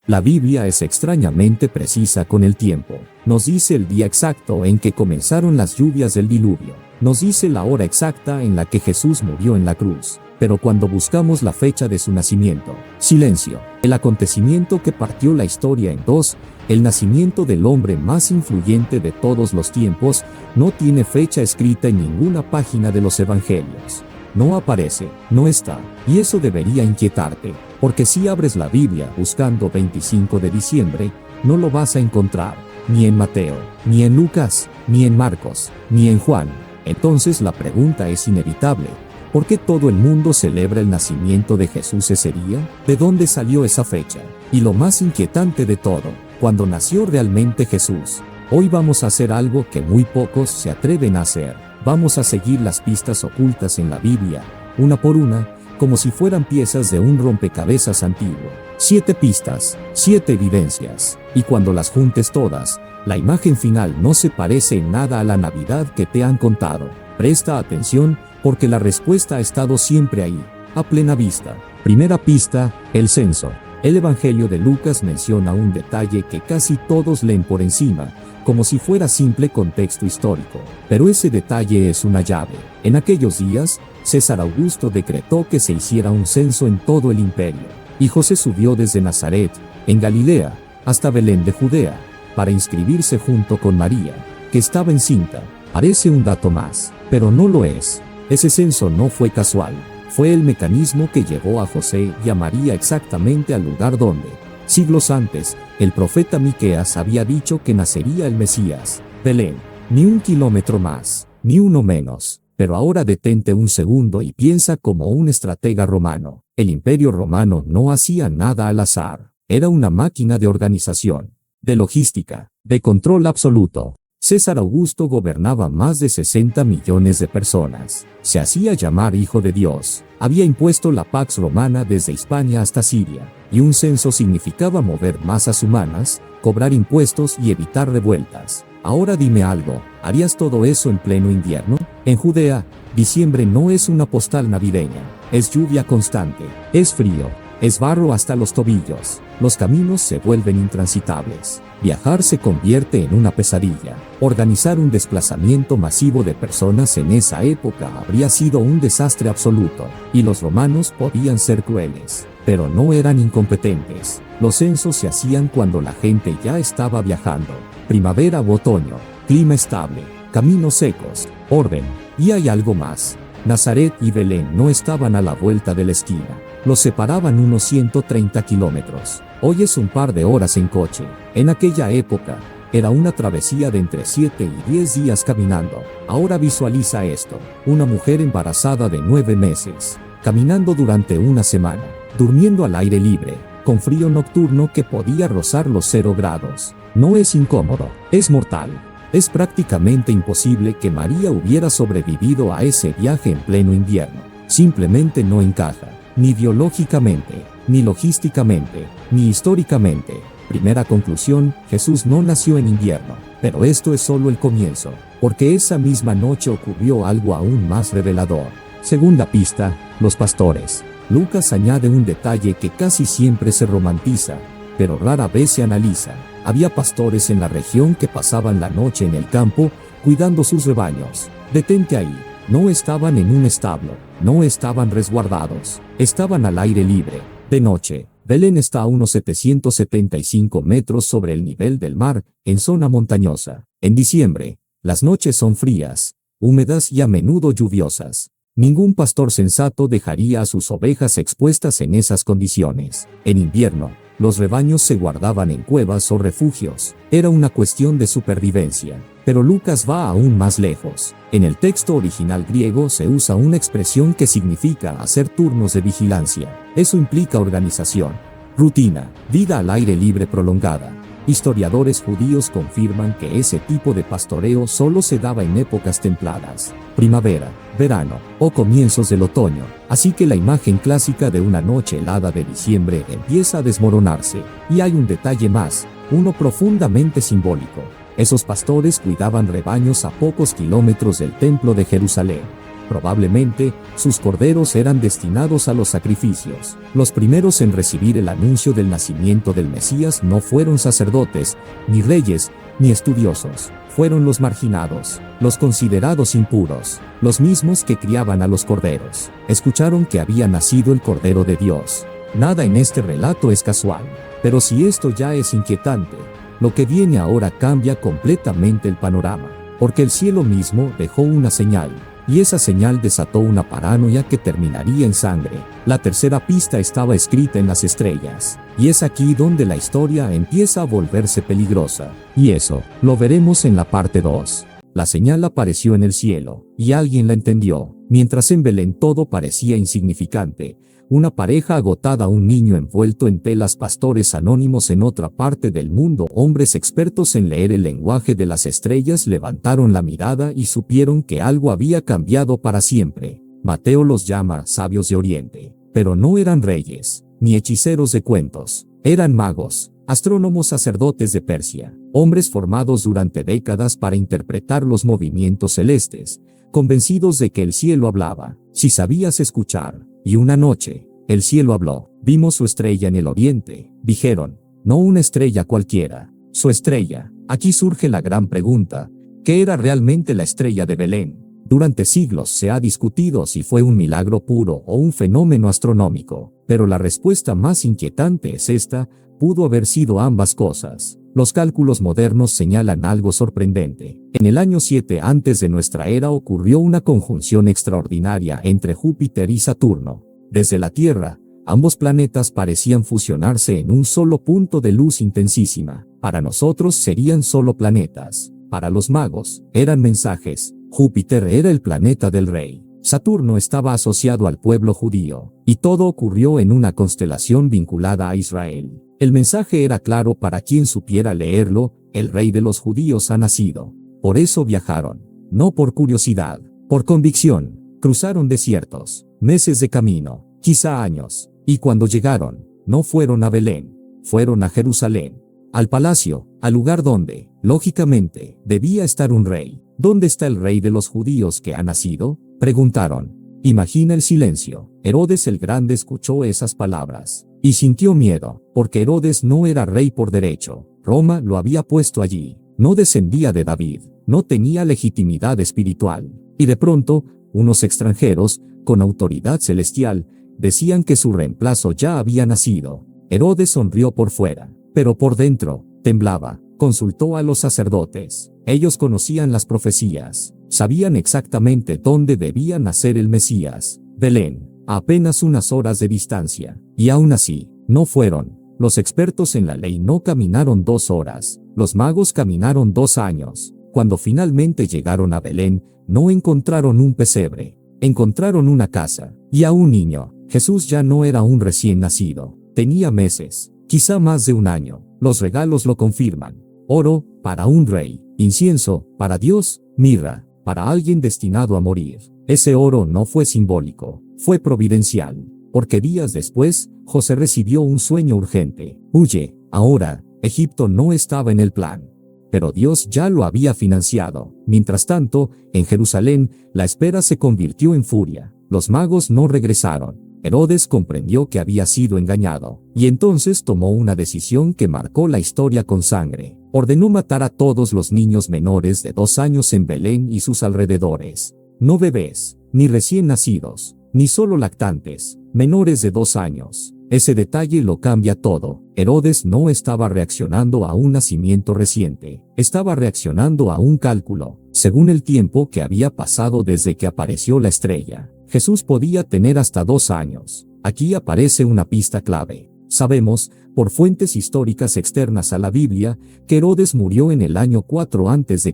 La Biblia es extrañamente precisa con el tiempo. Nos dice el día exacto en que comenzaron las lluvias del diluvio. Nos dice la hora exacta en la que Jesús murió en la cruz. Pero cuando buscamos la fecha de su nacimiento, silencio. El acontecimiento que partió la historia en dos, el nacimiento del hombre más influyente de todos los tiempos, no tiene fecha escrita en ninguna página de los evangelios. No aparece, no está, y eso debería inquietarte, porque si abres la Biblia buscando 25 de diciembre, no lo vas a encontrar, ni en Mateo, ni en Lucas, ni en Marcos, ni en Juan. Entonces la pregunta es inevitable. ¿Por qué todo el mundo celebra el nacimiento de Jesús ese día? ¿De dónde salió esa fecha? Y lo más inquietante de todo, ¿cuándo nació realmente Jesús? Hoy vamos a hacer algo que muy pocos se atreven a hacer. Vamos a seguir las pistas ocultas en la Biblia, una por una, como si fueran piezas de un rompecabezas antiguo. 7 pistas, 7 evidencias, y cuando las juntes todas, la imagen final no se parece en nada a la Navidad que te han contado. Presta atención, porque la respuesta ha estado siempre ahí, a plena vista. Primera pista, el censo. El Evangelio de Lucas menciona un detalle que casi todos leen por encima, como si fuera simple contexto histórico. Pero ese detalle es una llave. En aquellos días, César Augusto decretó que se hiciera un censo en todo el imperio. Y José subió desde Nazaret, en Galilea, hasta Belén de Judea, para inscribirse junto con María, que estaba encinta. Parece un dato más, pero no lo es. Ese censo no fue casual, fue el mecanismo que llevó a José y a María exactamente al lugar donde, siglos antes, el profeta Miqueas había dicho que nacería el Mesías. Belén, ni un kilómetro más, ni uno menos. Pero ahora detente un segundo y piensa como un estratega romano. El Imperio Romano no hacía nada al azar, era una máquina de organización, de logística, de control absoluto. César Augusto gobernaba más de 60 millones de personas. Se hacía llamar Hijo de Dios. Había impuesto la Pax Romana desde Hispania hasta Siria. Y un censo significaba mover masas humanas, cobrar impuestos y evitar revueltas. Ahora dime algo, ¿harías todo eso en pleno invierno? En Judea, diciembre no es una postal navideña. Es lluvia constante, es frío, es barro hasta los tobillos. Los caminos se vuelven intransitables. Viajar se convierte en una pesadilla. Organizar un desplazamiento masivo de personas en esa época habría sido un desastre absoluto. Y los romanos podían ser crueles, pero no eran incompetentes. Los censos se hacían cuando la gente ya estaba viajando. Primavera u otoño, clima estable, caminos secos, orden. Y hay algo más. Nazaret y Belén no estaban a la vuelta de la esquina. Los separaban unos 130 kilómetros. Hoy es un par de horas en coche. En aquella época, era una travesía de entre 7 y 10 días caminando. Ahora visualiza esto. Una mujer embarazada de 9 meses, caminando durante una semana, durmiendo al aire libre, con frío nocturno que podía rozar los 0 grados. No es incómodo, es mortal. Es prácticamente imposible que María hubiera sobrevivido a ese viaje en pleno invierno. Simplemente no encaja, ni biológicamente, ni logísticamente, ni históricamente. Primera conclusión, Jesús no nació en invierno. Pero esto es solo el comienzo, porque esa misma noche ocurrió algo aún más revelador. Segunda pista, los pastores. Lucas añade un detalle que casi siempre se romantiza, pero rara vez se analiza. Había pastores en la región que pasaban la noche en el campo, cuidando sus rebaños. Detente ahí. No estaban en un establo, no estaban resguardados, estaban al aire libre, de noche. Belén está a unos 775 metros sobre el nivel del mar, en zona montañosa. En diciembre, las noches son frías, húmedas y a menudo lluviosas. Ningún pastor sensato dejaría a sus ovejas expuestas en esas condiciones. En invierno, los rebaños se guardaban en cuevas o refugios. Era una cuestión de supervivencia. Pero Lucas va aún más lejos. En el texto original griego se usa una expresión que significa hacer turnos de vigilancia. Eso implica organización, rutina, vida al aire libre prolongada. Historiadores judíos confirman que ese tipo de pastoreo solo se daba en épocas templadas, primavera, verano o comienzos del otoño. Así que la imagen clásica de una noche helada de diciembre empieza a desmoronarse. Y hay un detalle más, uno profundamente simbólico. Esos pastores cuidaban rebaños a pocos kilómetros del templo de Jerusalén. Probablemente, sus corderos eran destinados a los sacrificios. Los primeros en recibir el anuncio del nacimiento del Mesías no fueron sacerdotes, ni reyes, ni estudiosos. Fueron los marginados, los considerados impuros, los mismos que criaban a los corderos. Escucharon que había nacido el Cordero de Dios. Nada en este relato es casual. Pero si esto ya es inquietante, lo que viene ahora cambia completamente el panorama. Porque el cielo mismo dejó una señal, y esa señal desató una paranoia que terminaría en sangre. La tercera pista estaba escrita en las estrellas, y es aquí donde la historia empieza a volverse peligrosa. Y eso, lo veremos en la parte 2. La señal apareció en el cielo, y alguien la entendió, mientras en Belén todo parecía insignificante. Una pareja agotada, un niño envuelto en telas, pastores anónimos en otra parte del mundo, hombres expertos en leer el lenguaje de las estrellas levantaron la mirada y supieron que algo había cambiado para siempre. Mateo los llama sabios de Oriente, pero no eran reyes, ni hechiceros de cuentos, eran magos, astrónomos, sacerdotes de Persia, hombres formados durante décadas para interpretar los movimientos celestes, convencidos de que el cielo hablaba, si sabías escuchar. Y una noche, el cielo habló, vimos su estrella en el oriente, dijeron, no una estrella cualquiera, su estrella. Aquí surge la gran pregunta, ¿qué era realmente la estrella de Belén? Durante siglos se ha discutido si fue un milagro puro o un fenómeno astronómico, pero la respuesta más inquietante es esta: pudo haber sido ambas cosas. Los cálculos modernos señalan algo sorprendente. En el año 7 antes de nuestra era ocurrió una conjunción extraordinaria entre Júpiter y Saturno. Desde la Tierra, ambos planetas parecían fusionarse en un solo punto de luz intensísima. Para nosotros serían solo planetas. Para los magos, eran mensajes. Júpiter era el planeta del rey. Saturno estaba asociado al pueblo judío. Y todo ocurrió en una constelación vinculada a Israel. El mensaje era claro para quien supiera leerlo: el rey de los judíos ha nacido. Por eso viajaron, no por curiosidad, por convicción. Cruzaron desiertos, meses de camino, quizá años, y cuando llegaron, no fueron a Belén, fueron a Jerusalén, al palacio, al lugar donde, lógicamente, debía estar un rey. ¿Dónde está el rey de los judíos que ha nacido?, preguntaron. Imagina el silencio. Herodes el Grande escuchó esas palabras y sintió miedo, porque Herodes no era rey por derecho. Roma lo había puesto allí. No descendía de David, no tenía legitimidad espiritual. Y de pronto, unos extranjeros, con autoridad celestial, decían que su reemplazo ya había nacido. Herodes sonrió por fuera, pero por dentro, temblaba. Consultó a los sacerdotes. Ellos conocían las profecías. Sabían exactamente dónde debía nacer el Mesías: Belén, a apenas unas horas de distancia. Y aún así, no fueron. Los expertos en la ley no caminaron 2 horas. Los magos caminaron 2 años. Cuando finalmente llegaron a Belén, no encontraron un pesebre. Encontraron una casa y a un niño. Jesús ya no era un recién nacido. Tenía meses, quizá más de un año. Los regalos lo confirman. Oro, para un rey. Incienso, para Dios. Mirra, para alguien destinado a morir. Ese oro no fue simbólico, fue providencial. Porque días después, José recibió un sueño urgente. Huye, ahora. Egipto no estaba en el plan. Pero Dios ya lo había financiado. Mientras tanto, en Jerusalén, la espera se convirtió en furia. Los magos no regresaron. Herodes comprendió que había sido engañado, y entonces tomó una decisión que marcó la historia con sangre. Ordenó matar a todos los niños menores de 2 años en Belén y sus alrededores. No bebés, ni recién nacidos, ni solo lactantes, menores de 2 años. Ese detalle lo cambia todo. Herodes no estaba reaccionando a un nacimiento reciente, estaba reaccionando a un cálculo. Según el tiempo que había pasado desde que apareció la estrella, Jesús podía tener hasta 2 años. Aquí aparece una pista clave. Sabemos, por fuentes históricas externas a la Biblia, que Herodes murió en el año 4 a.C.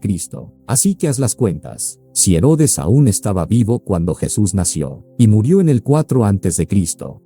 Así que haz las cuentas. Si Herodes aún estaba vivo cuando Jesús nació, y murió en el 4 a.C.,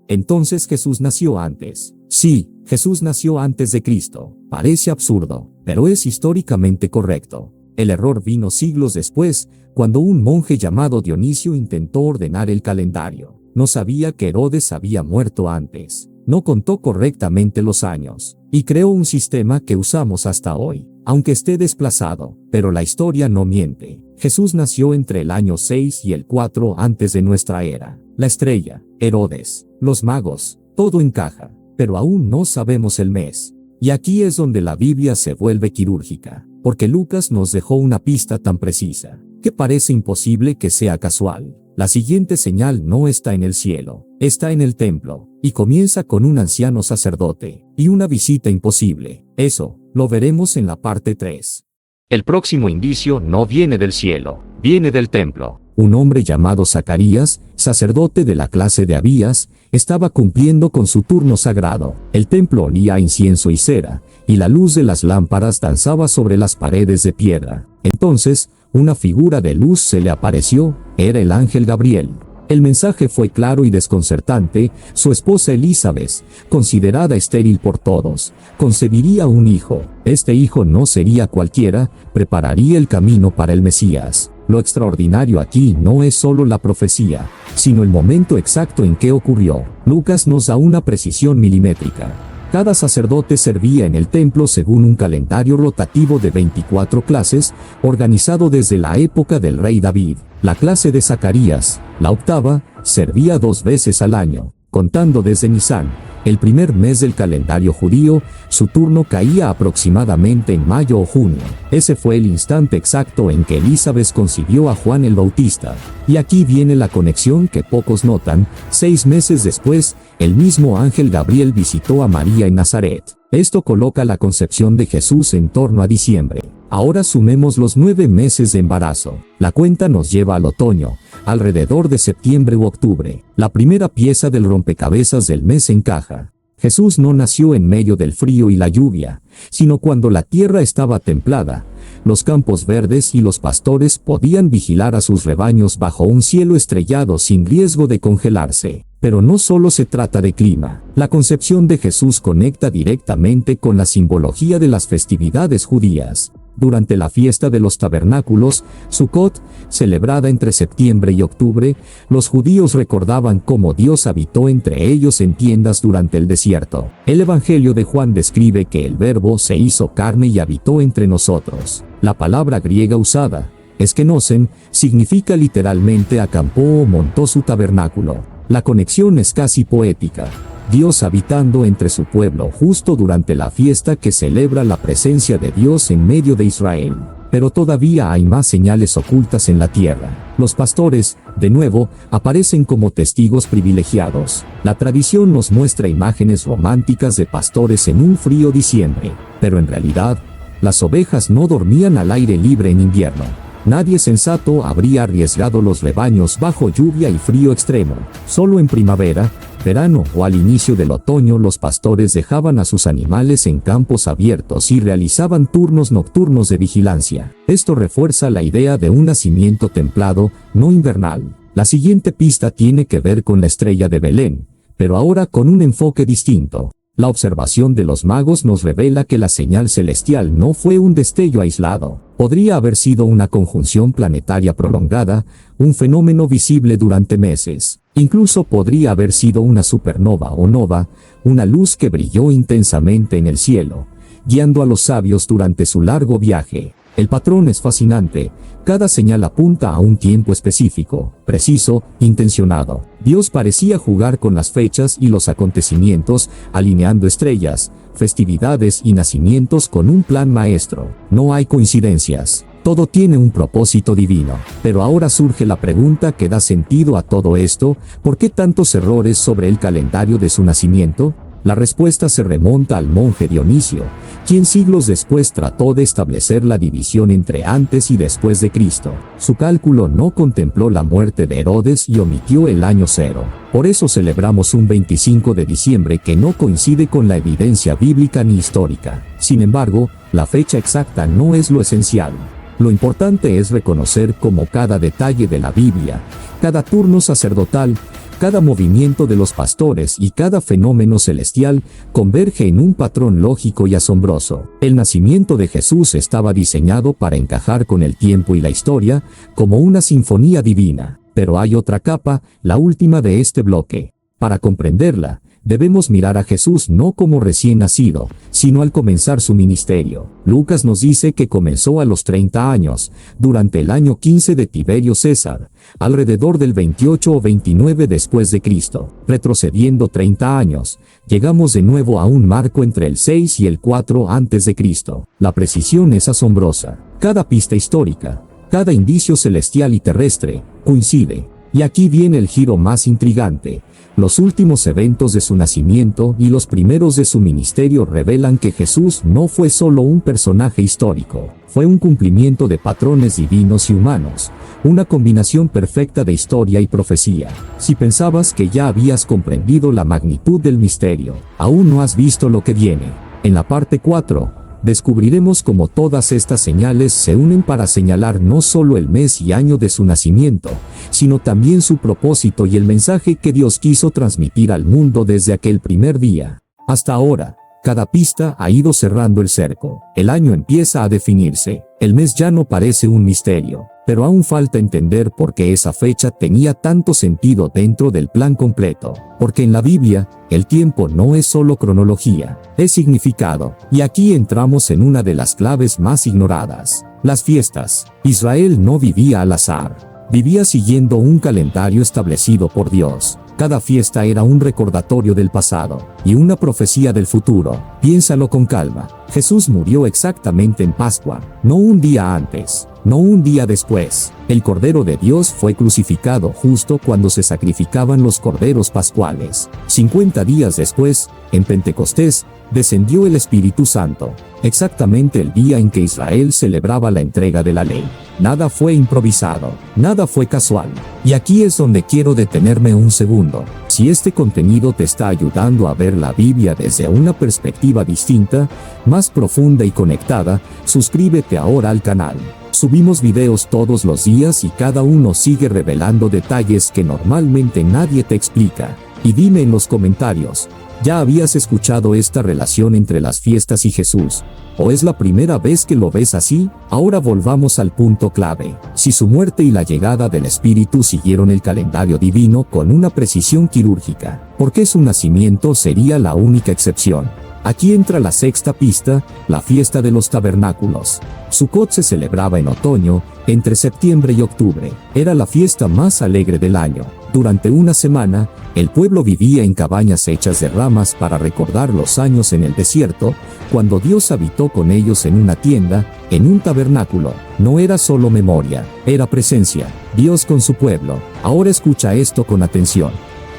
entonces Jesús nació antes. Sí, Jesús nació antes de Cristo. Parece absurdo, pero es históricamente correcto. El error vino siglos después, cuando un monje llamado Dionisio intentó ordenar el calendario. No sabía que Herodes había muerto antes. no contó correctamente los años, y creó un sistema que usamos hasta hoy, aunque esté desplazado, pero la historia no miente. Jesús nació entre el año 6 y el 4 antes de nuestra era. La estrella, Herodes, los magos, todo encaja, pero aún no sabemos el mes. Y aquí es donde la Biblia se vuelve quirúrgica, porque Lucas nos dejó una pista tan precisa, que parece imposible que sea casual. La siguiente señal no está en el cielo, está en el templo, y comienza con un anciano sacerdote, y una visita imposible. Eso, lo veremos en la parte 3. El próximo indicio no viene del cielo, viene del templo. Un hombre llamado Zacarías, sacerdote de la clase de Abías, estaba cumpliendo con su turno sagrado. El templo olía a incienso y cera, y la luz de las lámparas danzaba sobre las paredes de piedra. Entonces, una figura de luz se le apareció, era el ángel Gabriel. El mensaje fue claro y desconcertante. Su esposa Elizabeth, considerada estéril por todos, concebiría un hijo. Este hijo no sería cualquiera, prepararía el camino para el Mesías. Lo extraordinario aquí no es solo la profecía, sino el momento exacto en que ocurrió. Lucas nos da una precisión milimétrica. Cada sacerdote servía en el templo según un calendario rotativo de 24 clases, organizado desde la época del rey David. La clase de Zacarías, la octava, servía 2 veces al año. Contando desde Nisán, el primer mes del calendario judío, su turno caía aproximadamente en mayo o junio. Ese fue el instante exacto en que Elizabeth concibió a Juan el Bautista. Y aquí viene la conexión que pocos notan. 6 meses después, el mismo ángel Gabriel visitó a María en Nazaret. Esto coloca la concepción de Jesús en torno a diciembre. Ahora sumemos los 9 meses de embarazo. La cuenta nos lleva al otoño, alrededor de septiembre u octubre. La primera pieza del rompecabezas del mes encaja. Jesús no nació en medio del frío y la lluvia, sino cuando la tierra estaba templada. Los campos verdes y los pastores podían vigilar a sus rebaños bajo un cielo estrellado sin riesgo de congelarse. Pero no solo se trata de clima. La concepción de Jesús conecta directamente con la simbología de las festividades judías. Durante la fiesta de los tabernáculos, Sukkot, celebrada entre septiembre y octubre, los judíos recordaban cómo Dios habitó entre ellos en tiendas durante el desierto. El Evangelio de Juan describe que el Verbo se hizo carne y habitó entre nosotros. La palabra griega usada, eskenosen, significa literalmente acampó o montó su tabernáculo. La conexión es casi poética. Dios habitando entre su pueblo justo durante la fiesta que celebra la presencia de Dios en medio de Israel. Pero todavía hay más señales ocultas en la tierra. Los pastores, de nuevo, aparecen como testigos privilegiados. La tradición nos muestra imágenes románticas de pastores en un frío diciembre, pero en realidad, las ovejas no dormían al aire libre en invierno. Nadie sensato habría arriesgado los rebaños bajo lluvia y frío extremo. Solo en primavera, verano o al inicio del otoño los pastores dejaban a sus animales en campos abiertos y realizaban turnos nocturnos de vigilancia. Esto refuerza la idea de un nacimiento templado, no invernal. La siguiente pista tiene que ver con la estrella de Belén, pero ahora con un enfoque distinto. La observación de los magos nos revela que la señal celestial no fue un destello aislado. Podría haber sido una conjunción planetaria prolongada, un fenómeno visible durante meses. Incluso podría haber sido una supernova o nova, una luz que brilló intensamente en el cielo, guiando a los sabios durante su largo viaje. El patrón es fascinante. Cada señal apunta a un tiempo específico, preciso, intencionado. Dios parecía jugar con las fechas y los acontecimientos, alineando estrellas, festividades y nacimientos con un plan maestro. No hay coincidencias. Todo tiene un propósito divino. Pero ahora surge la pregunta que da sentido a todo esto: ¿por qué tantos errores sobre el calendario de su nacimiento? La respuesta se remonta al monje Dionisio, quien siglos después trató de establecer la división entre antes y después de Cristo. Su cálculo no contempló la muerte de Herodes y omitió el año 0. Por eso celebramos un 25 de diciembre que no coincide con la evidencia bíblica ni histórica. Sin embargo, la fecha exacta no es lo esencial. Lo importante es reconocer cómo cada detalle de la Biblia, cada turno sacerdotal, cada movimiento de los pastores y cada fenómeno celestial converge en un patrón lógico y asombroso. El nacimiento de Jesús estaba diseñado para encajar con el tiempo y la historia, como una sinfonía divina. Pero hay otra capa, la última de este bloque. Para comprenderla, Debemos mirar a Jesús no como recién nacido, sino al comenzar su ministerio. Lucas nos dice que comenzó a los 30 años, durante el año 15 de Tiberio César, alrededor del 28 o 29 después de Cristo. Retrocediendo 30 años, llegamos de nuevo a un marco entre el 6 y el 4 antes de Cristo. La precisión es asombrosa. Cada pista histórica, cada indicio celestial y terrestre, coincide. Y aquí viene el giro más intrigante. Los últimos eventos de su nacimiento y los primeros de su ministerio revelan que Jesús no fue solo un personaje histórico, fue un cumplimiento de patrones divinos y humanos, una combinación perfecta de historia y profecía. Si pensabas que ya habías comprendido la magnitud del misterio, aún no has visto lo que viene. En la parte 4, descubriremos cómo todas estas señales se unen para señalar no solo el mes y año de su nacimiento, sino también su propósito y el mensaje que Dios quiso transmitir al mundo desde aquel primer día. Hasta ahora, cada pista ha ido cerrando el cerco. El año empieza a definirse. El mes ya no parece un misterio, pero aún falta entender por qué esa fecha tenía tanto sentido dentro del plan completo. Porque en la Biblia, el tiempo no es solo cronología, es significado. Y aquí entramos en una de las claves más ignoradas: las fiestas. Israel no vivía al azar, vivía siguiendo un calendario establecido por Dios. Cada fiesta era un recordatorio del pasado y una profecía del futuro. Piénsalo con calma. Jesús murió exactamente en Pascua, no un día antes, no un día después. El Cordero de Dios fue crucificado justo cuando se sacrificaban los corderos pascuales. 50 días después, en Pentecostés, descendió el Espíritu Santo, exactamente el día en que Israel celebraba la entrega de la ley. Nada fue improvisado, nada fue casual. Y aquí es donde quiero detenerme un segundo. Si este contenido te está ayudando a ver la Biblia desde una perspectiva distinta, más profunda y conectada, suscríbete ahora al canal. Subimos videos todos los días y cada uno sigue revelando detalles que normalmente nadie te explica. Y dime en los comentarios, ¿ya habías escuchado esta relación entre las fiestas y Jesús? ¿O es la primera vez que lo ves así? Ahora volvamos al punto clave. Si su muerte y la llegada del Espíritu siguieron el calendario divino con una precisión quirúrgica, ¿por qué su nacimiento sería la única excepción? Aquí entra la sexta pista, la fiesta de los tabernáculos. Sukkot se celebraba en otoño, entre septiembre y octubre. Era la fiesta más alegre del año. Durante una semana, el pueblo vivía en cabañas hechas de ramas para recordar los años en el desierto, cuando Dios habitó con ellos en una tienda, en un tabernáculo. No era solo memoria, era presencia, Dios con su pueblo. Ahora escucha esto con atención.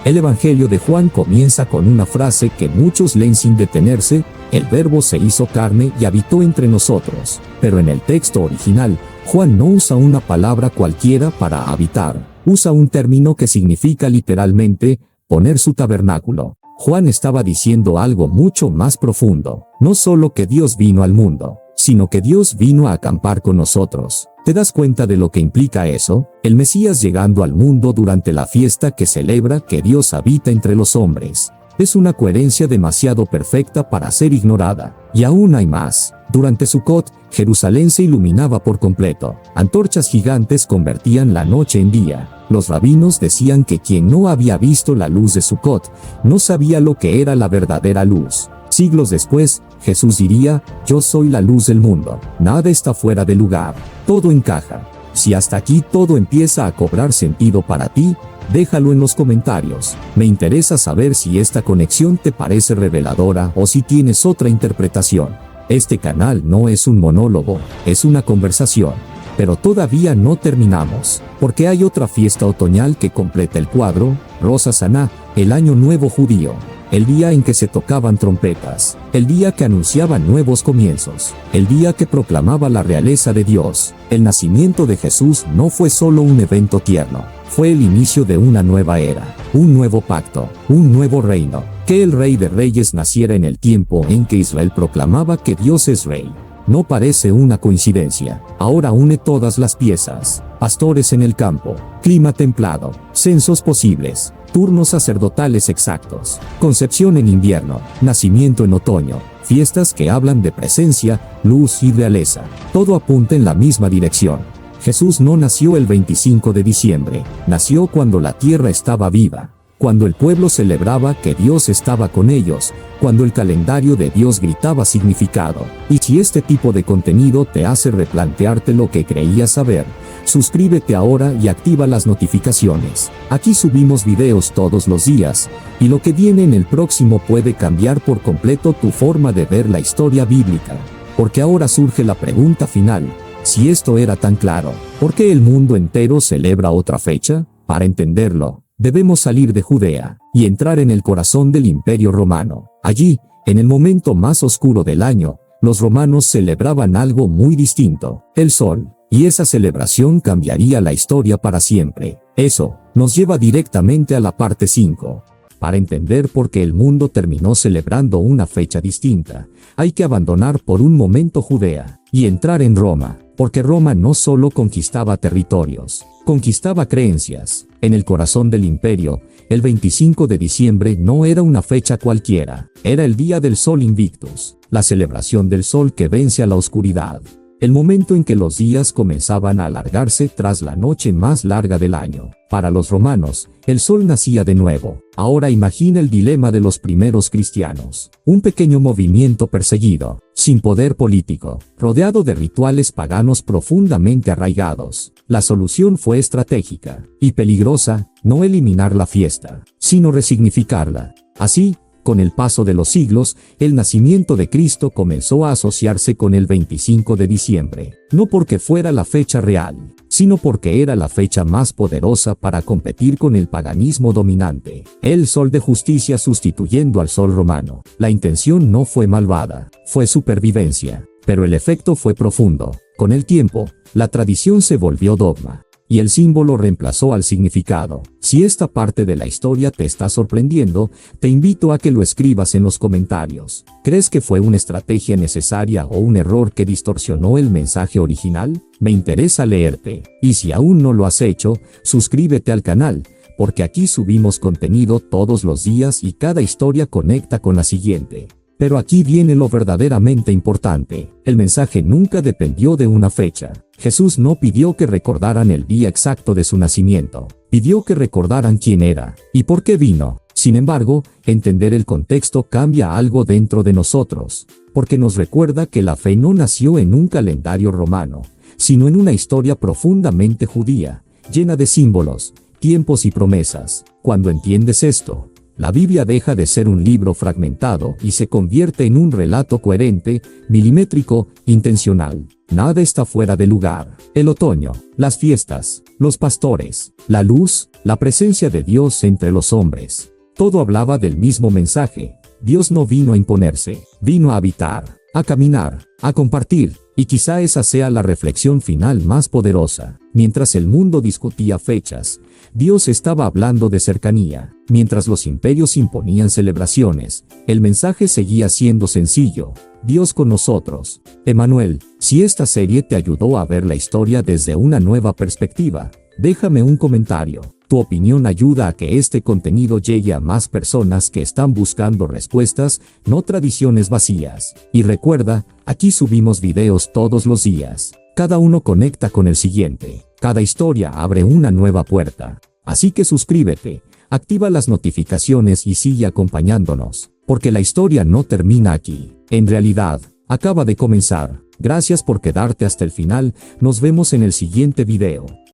El Evangelio de Juan comienza con una frase que muchos leen sin detenerse: el Verbo se hizo carne y habitó entre nosotros. Pero en el texto original, Juan no usa una palabra cualquiera para habitar. Usa un término que significa literalmente poner su tabernáculo. Juan estaba diciendo algo mucho más profundo. No solo que Dios vino al mundo, sino que Dios vino a acampar con nosotros. ¿Te das cuenta de lo que implica eso? El Mesías llegando al mundo durante la fiesta que celebra que Dios habita entre los hombres. Es una coherencia demasiado perfecta para ser ignorada. Y aún hay más. Durante Sukkot, Jerusalén se iluminaba por completo. Antorchas gigantes convertían la noche en día. Los rabinos decían que quien no había visto la luz de Sukkot, no sabía lo que era la verdadera luz. Siglos después, Jesús diría: yo soy la luz del mundo. Nada está fuera de lugar. Todo encaja. Si hasta aquí todo empieza a cobrar sentido para ti, déjalo en los comentarios. Me interesa saber si esta conexión te parece reveladora o si tienes otra interpretación. Este canal no es un monólogo, es una conversación. Pero todavía no terminamos, porque hay otra fiesta otoñal que completa el cuadro: Rosh Hashaná, el Año Nuevo Judío. El día en que se tocaban trompetas, el día que anunciaba nuevos comienzos, el día que proclamaba la realeza de Dios. El nacimiento de Jesús no fue solo un evento tierno, fue el inicio de una nueva era, un nuevo pacto, un nuevo reino. Que el Rey de Reyes naciera en el tiempo en que Israel proclamaba que Dios es Rey. No parece una coincidencia. Ahora une todas las piezas: pastores en el campo, clima templado, censos posibles, turnos sacerdotales exactos, concepción en invierno, nacimiento en otoño, fiestas que hablan de presencia, luz y realeza. Todo apunta en la misma dirección. Jesús no nació el 25 de diciembre, nació cuando la tierra estaba viva. cuando el pueblo celebraba que Dios estaba con ellos, cuando el calendario de Dios gritaba significado. Y si este tipo de contenido te hace replantearte lo que creías saber, suscríbete ahora y activa las notificaciones. Aquí subimos videos todos los días, y lo que viene en el próximo puede cambiar por completo tu forma de ver la historia bíblica. Porque ahora surge la pregunta final: si esto era tan claro, ¿por qué el mundo entero celebra otra fecha? Para entenderlo, debemos salir de Judea y entrar en el corazón del Imperio Romano. Allí, en el momento más oscuro del año, los romanos celebraban algo muy distinto: el sol. Y esa celebración cambiaría la historia para siempre. Eso nos lleva directamente a la parte 5. Para entender por qué el mundo terminó celebrando una fecha distinta, hay que abandonar por un momento Judea y entrar en Roma, porque Roma no solo conquistaba territorios, conquistaba creencias. En el corazón del imperio, el 25 de diciembre no era una fecha cualquiera, era el día del Sol Invictus, la celebración del sol que vence a la oscuridad. El momento en que los días comenzaban a alargarse tras la noche más larga del año. Para los romanos, el sol nacía de nuevo. Ahora imagina el dilema de los primeros cristianos. Un pequeño movimiento perseguido, sin poder político, rodeado de rituales paganos profundamente arraigados. La solución fue estratégica y peligrosa: no eliminar la fiesta, sino resignificarla. Así, con el paso de los siglos, el nacimiento de Cristo comenzó a asociarse con el 25 de diciembre, no porque fuera la fecha real, sino porque era la fecha más poderosa para competir con el paganismo dominante, el sol de justicia sustituyendo al sol romano. La intención no fue malvada, fue supervivencia, pero el efecto fue profundo. Con el tiempo, la tradición se volvió dogma, y el símbolo reemplazó al significado. Si esta parte de la historia te está sorprendiendo, te invito a que lo escribas en los comentarios. ¿Crees que fue una estrategia necesaria o un error que distorsionó el mensaje original? Me interesa leerte. Y si aún no lo has hecho, suscríbete al canal, porque aquí subimos contenido todos los días y cada historia conecta con la siguiente. Pero aquí viene lo verdaderamente importante: el mensaje nunca dependió de una fecha. Jesús no pidió que recordaran el día exacto de su nacimiento, pidió que recordaran quién era y por qué vino. Sin embargo, entender el contexto cambia algo dentro de nosotros, porque nos recuerda que la fe no nació en un calendario romano, sino en una historia profundamente judía, llena de símbolos, tiempos y promesas. Cuando entiendes esto, la Biblia deja de ser un libro fragmentado y se convierte en un relato coherente, milimétrico, intencional. Nada está fuera de lugar. El otoño, las fiestas, los pastores, la luz, la presencia de Dios entre los hombres. Todo hablaba del mismo mensaje. Dios no vino a imponerse, vino a habitar, a caminar, a compartir. Y quizá esa sea la reflexión final más poderosa. Mientras el mundo discutía fechas, Dios estaba hablando de cercanía. Mientras los imperios imponían celebraciones, el mensaje seguía siendo sencillo: Dios con nosotros. Emanuel, si esta serie te ayudó a ver la historia desde una nueva perspectiva, déjame un comentario. Tu opinión ayuda a que este contenido llegue a más personas que están buscando respuestas, no tradiciones vacías. Y recuerda, aquí subimos videos todos los días. Cada uno conecta con el siguiente. Cada historia abre una nueva puerta. Así que suscríbete, activa las notificaciones y sigue acompañándonos, porque la historia no termina aquí. En realidad, acaba de comenzar. Gracias por quedarte hasta el final. Nos vemos en el siguiente video.